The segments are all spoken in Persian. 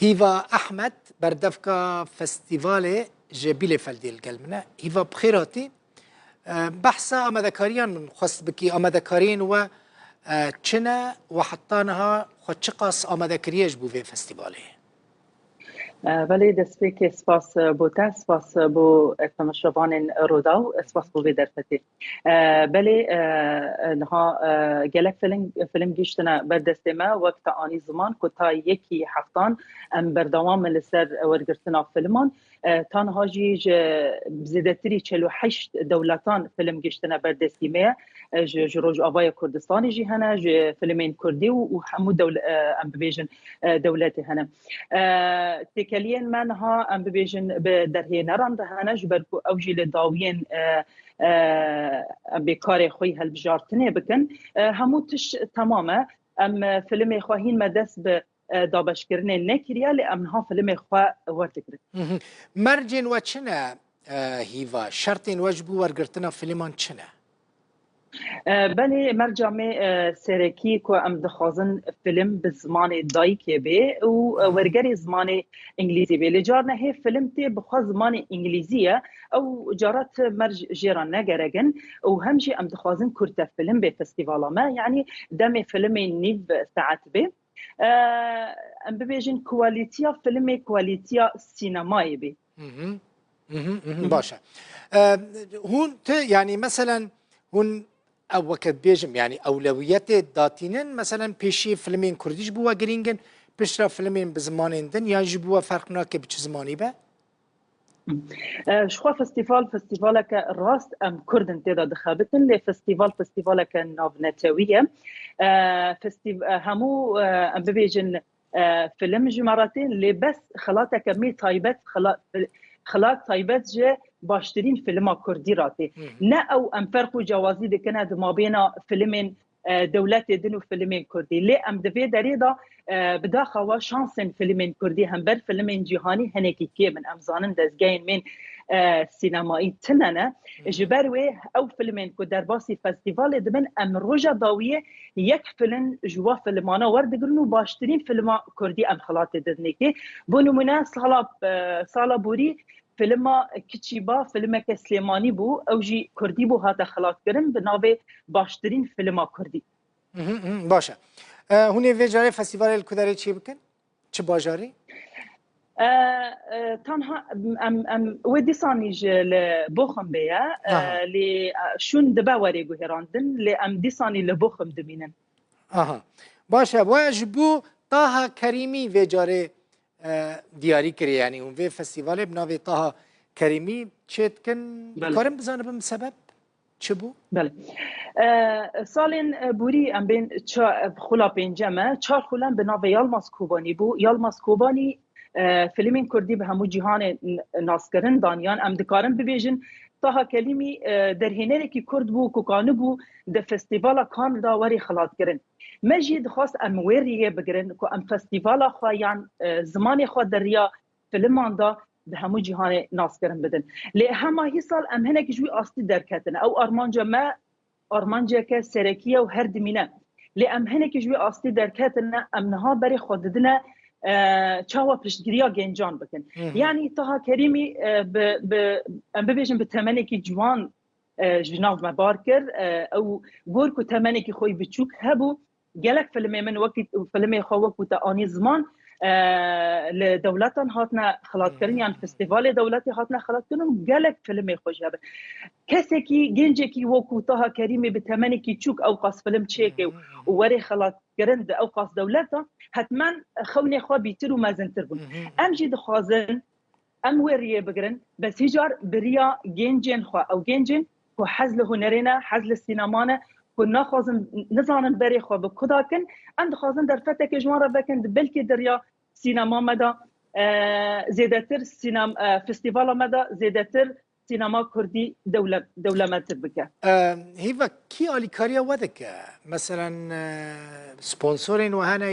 هیوا احمد بردفکا فستیوال جبیل فلدیل گلمنه هیوا بخیراتی بحث آمدکاریان من خواست بکی آمدکارین و چنه و حتانها خود چه قاس آمدکاریش بو في فستیواله ولی دسپیک سپاس بوده سپاس بو تماشاوان روداو سپاس بو درفتی بله نها گلک فیلم گیشتنا بردست ما وقت آنی زمان که تا یکی هفتان ام بردوام لسر ورگرتنا فیلمان تنها جیج زیدتری 48 دولتان فیلم گیشتنا بردستی ما جروج آبای کردستانی جی هنه فیلمین کردی و همو ام ببیجن دولت هنه تکلیین من ها ام ببیجن به درهی نران ده هنه جبرکو اوجی لداوین بکار خوی هلبجارتنه بکن همو تش تمامه ام فیلم خواهین مدست به دابشکرنه نکریه لی امنها فیلم خواه ورتکره مرجن و چنه هیوا شرطین وجبو ورگرتنا فیلمان چنه بله مرجع سرکی که ام دخوازن فیلم به زمان دایکی به و ورگری زمان انگلیزی به لجار نه فیلم تی بخوا زمان انگلیزیه او جارات مرج جیران نگرگن و همجی ام دخوازن کرت فیلم به فستیوالا ما یعنی دم فیلم نیو ساعت به ام ببیجن کوالیتیا فیلم کوالیتیا سینمایی به باشه هون يعني مثلا هون او وقت بيجم يعني اولويات داتينن مثلا بيشي فيلمين كرديش بوا جرينجن بشرا فيلمين بزمان دن يا جبوا فرقنا كبش زماني با شخوا فستیوالك راست ام كردن تدا دخابتن فستیوالك ناف نتوية همو ام ببيجن فيلم جمراتين اللي بس خلاتك مي طيبت خلات طيبت جه باشترين فيلم كردي راتي نا او ام فرق جوازي دكنا ما بين فيلمين دولت دن وفيلمين كردي لي ام دفي دريدا بداخوا شانسن فيلمين كردي هم بر فيلمين جهاني هنيكي كي من امزانن دزگين من سينمائي تننا جبروي او فيلمين كو درباسي فستيفال دمن ام روجا ضاويه يك فيلم جوا فيلمانا وردگرنو باشترين فيلم كردي ام خلات دنيكي بونمنا صالا بوري فيلم كتشيبا فيلم كسليماني بو او جي كردي بو هذا خلاص كرن بناوي باشترين فيلم كردي باشا هوني في جاري فستيفال الكداري چي بكن چه باجاري تنها ام ودي صانيج لبوخم بيا لي شون دبا وريغو هيراندن لي ام دي صاني لبوخم دمينن باشا واجبو طه كريمي في جاري دیاری کری یعنی اون وی فستیوال بناوی طه کریمی چیت کن کارم بزنم سبب چه بو؟ بله سالین بوری ام بین خلا پنجمه چهار خلان بناوی یالماس کوبانی بو یالماس کوبانی فیلمین کردی به همو جهان ناسکرین دانیان ام دکارم ببیجن طه کریمی در هنری که کرد بو کوکانو بو د فستیوالا کان دا وری خلاط کرن مجید خواست ام وریه بگرن که ام فستیوالا خوایان زمان خود دریا فیلمان دا به همو جهان ناسکرن بدن لی همه هی سال ام هنک جوی آستی درکتن او ارمانجا که سرکیه و هر دمینه لی ام هنک جوی آستی درکتن ام نها بری خود ددنه چاوا پشتگیریا گنجان بکن یعنی طه کریمی ام ببیجن به تمنی که جوان جناب مباركر او غوركو تمنك خوي بتشوك هبو جالك فيلم من وقت فيلم خوك وتاني زمان لدولتان هاتنا خلاط كرين يعني فستيفال دولتي هاتنا خلاط كرين جالك فيلم خوش هبه كسكي جنجكي وكو طه كريمي بتمنك تشوك او قاس فيلم تشيكي ووري خلاط كرين او قاس دولته حتما خوني خو بيترو مازن تربون امجي دخازن ام وريه بقرن بس هجار بريا جنجن خو او جنجن و حزل هنرنا حزل السينمانه كنا خازن نزانن بري خو بكداكن اند خازن در فتك جوان بكن بلكي دريا سينما مدا زيادتر سينما فستيفال مدا زيادتر سينما كردي دوله متبكه هيفا كي اليكاريا ودك مثلا سبونسورين وهنا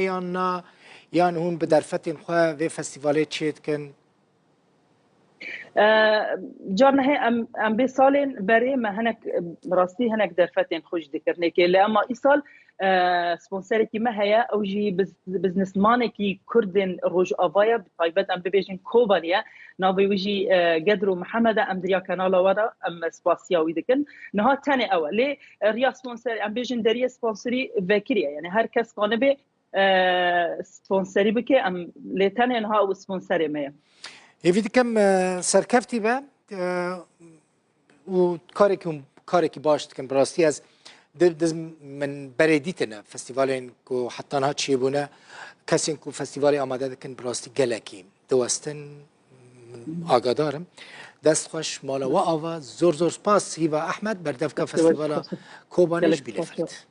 يان هون بدرفتين خو في فستيفالات شيتكن جارنا هي ام بي سالين بري ما هنك راستي هنك درفتين خوش ذكرني كي لما ايصال سبونسر كي ما هي او جي بزنس مان كي كردن روج افايا بطيبت ام بيجن كوبانيا نافي وجي قدروا محمد ام دريا كانال ورا ام سباسيا ويدكن نها تاني اول لي ريا سبونسر ام بيجن دريا سبونسري فكريا يعني هر كس قانبه سبونسري بكي ام لي تاني نها او سبونسري ما هیوید کم سرکفتی به و کاری که باش کم براستی از دز من بردیتنا فستیوالین کو حتی نه چی بونه کسی کو فستیوالی آماده کن براستی گلکی دوستن آگادارم دست خوش مالا و آوا زور سپاس هیوا احمد بردفکا فستیوالا کوبانیش بیلفت